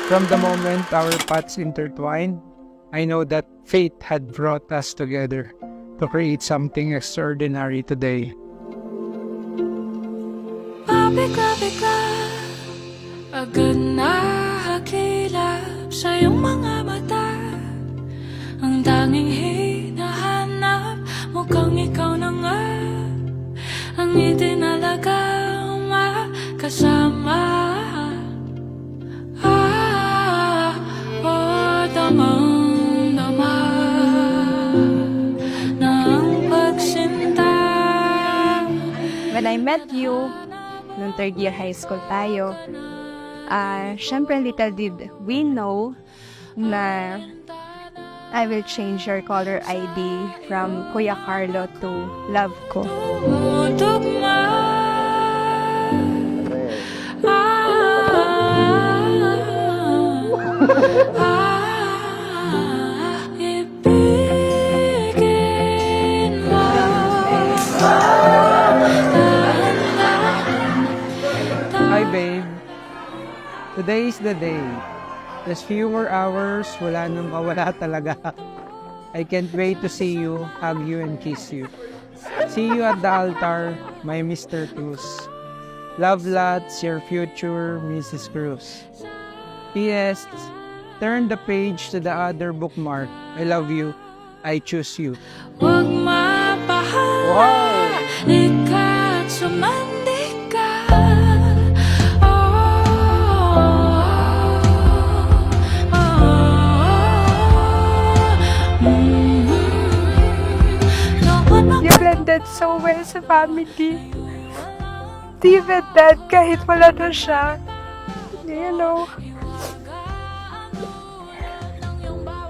From the moment our paths intertwined, I know that fate had brought us together to create something extraordinary today. Pabigla-bigla, agad nahakilap sa iyong mga mata. Ang tanging hinahanap, mukhang ikaw na nga ang itinalagang makasama. Damang-dama ng pagsinta. When I met you, nung third year high school tayo, syempre little did we know na I will change your caller ID from Kuya Carlo to Love Ko. Tumutugma. Ibigin mo. Hi babe, today is the day. Just few more hours, wala nang mawala talaga. I can't wait to see you, hug you and kiss you. See you at the altar, my Mr. Cruz. Love lots, your future Mrs. Cruz. P.S. Turn the page to the other bookmark. I love you. I choose you. Huwag mapahala, ika't sumandi ka. You blended so well sa family. Even dad, kahit wala na siya, you know,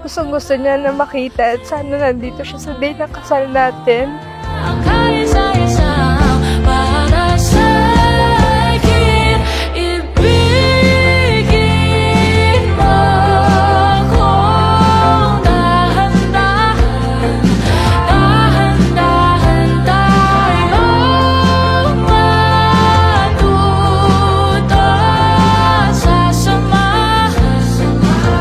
gusto niya na makita at sana nandito siya sa day na kasal natin. Ang kaisa-isang para sa'kin, ibigin mo kung dahan-dahan, dahan-dahan tayong matuto sa samahan,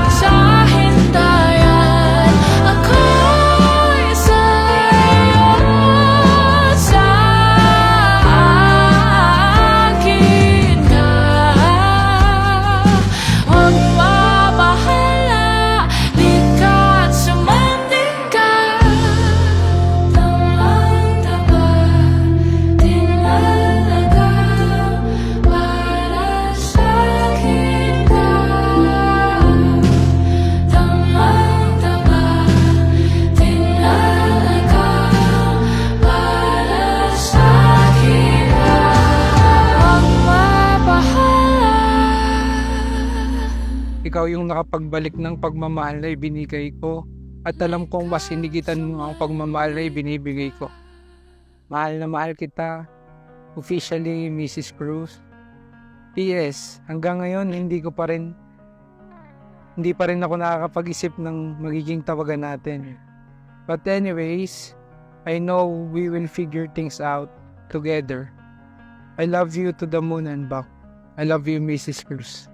sa hintayan. Ako'y sa'yo, sa akin ka. Huwag mapahala, lika't sumandi ka. Tamang-tama, tinalaga para sa'kin ka. Tamang-tama, tinalaga para sa'kin ka. Huwag mapahala. Ikaw yung nakapagbalik ng pagmamahal na ibinigay ko at alam kong mas hinigitan mo ang pagmamahal na ibinibigay ko. Mahal na mahal kita. Officially, Mrs. Cruz. P.S. Hanggang ngayon, hindi pa rin ako nakakapag-isip ng magiging tawagan natin. But anyways, I know we will figure things out together. I love you to the moon and back. I love you, Mrs. Cruz.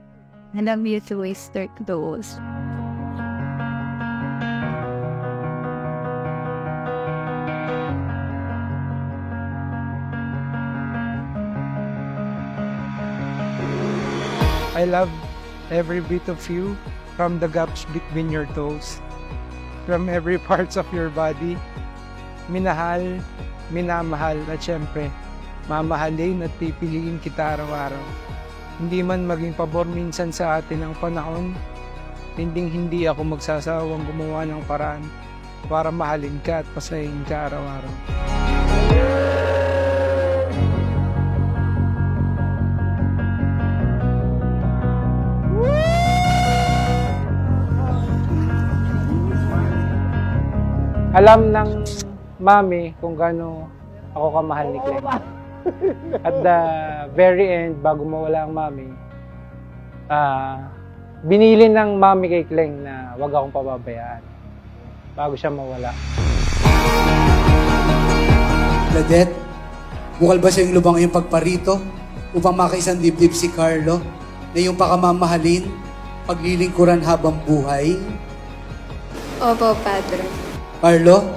I love you to Mr. Cruz. I love every bit of you, from the gaps between your toes, from every parts of your body. Minahal, minamahal, at syempre, mamahalin at pipiliin kita araw-araw. Hindi man maging pabor minsan sa atin ang panahon, hindi ako magsasawang gumawa ng paraan para mahalin ka at pasahin ka araw-araw. Alam ng mami kung gaano ako kamahal ni Clem. At the very end, bago mawala ang mami, binili ng mami kay Clem na wag akong pababayaan bago siya mawala. Claudette, bukal ba sa iyong lubang iyong pagparito upang makaisang dibdib si Carlo na iyong pakamamahalin paglilingkuran habang buhay. Opo, Padre. Carlo,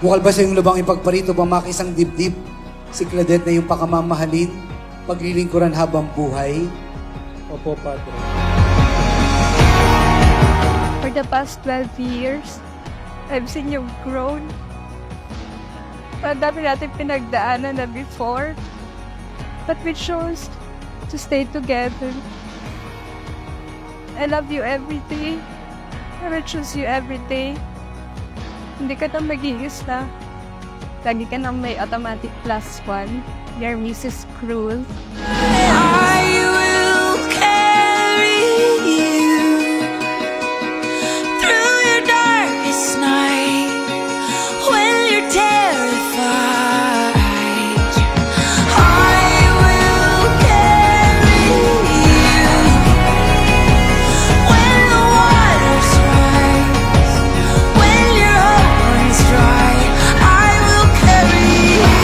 bukal ba sa iyong lubang ipagparito pamakisang dibdib si Claudette na iyong pakamamahalin, paglilingkuran habang buhay? Opo, Padre. For the past 12 years, I've seen you grown. Ang dami natin pinagdaanan na before. But we chose to stay together. I love you every day. I will choose you every day. Hindi ka na mag-iisa. Lagi ka nang may automatic +1. You're Mrs. Cruz. I will carry you through your darkest night when you're terrified. I will carry you when the waters rise, when your hope runs dry. I will carry you.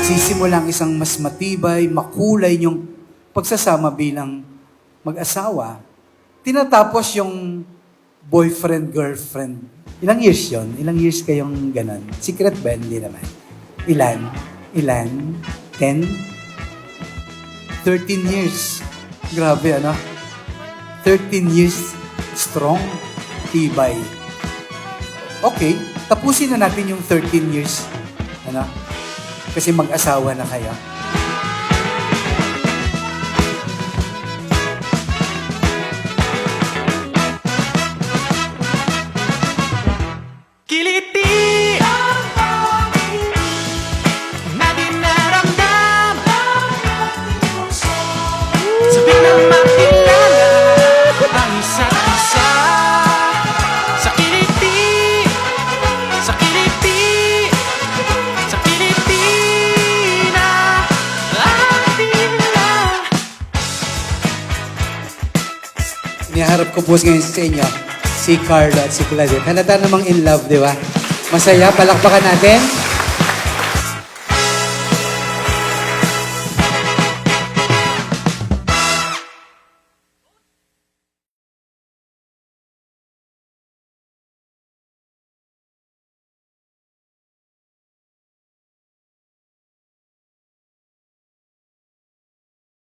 Magsisimula ang isang mas matibay, makulay niyong pagsasama bilang mag-asawa. Tinatapos yung boyfriend-girlfriend. Ilang years yon? Ilang years kayong ganon? Secret ba? Hindi naman. Ilan? 10? 13 years. Grabe, ano? 13 years strong, tibay. Okay, tapusin na natin yung 13 years. Ano? Kasi mag-asawa na kayo. Kiliti na dinaramdam sabi na makilala ang isa't isa. Sa kiliti, sa kiliti, sa kiliti na ating lahat. Iniharap ko po ngayon sa inyo si Carlo at si Claudette. Halata namang in love, di ba? Masaya, palakpakan natin.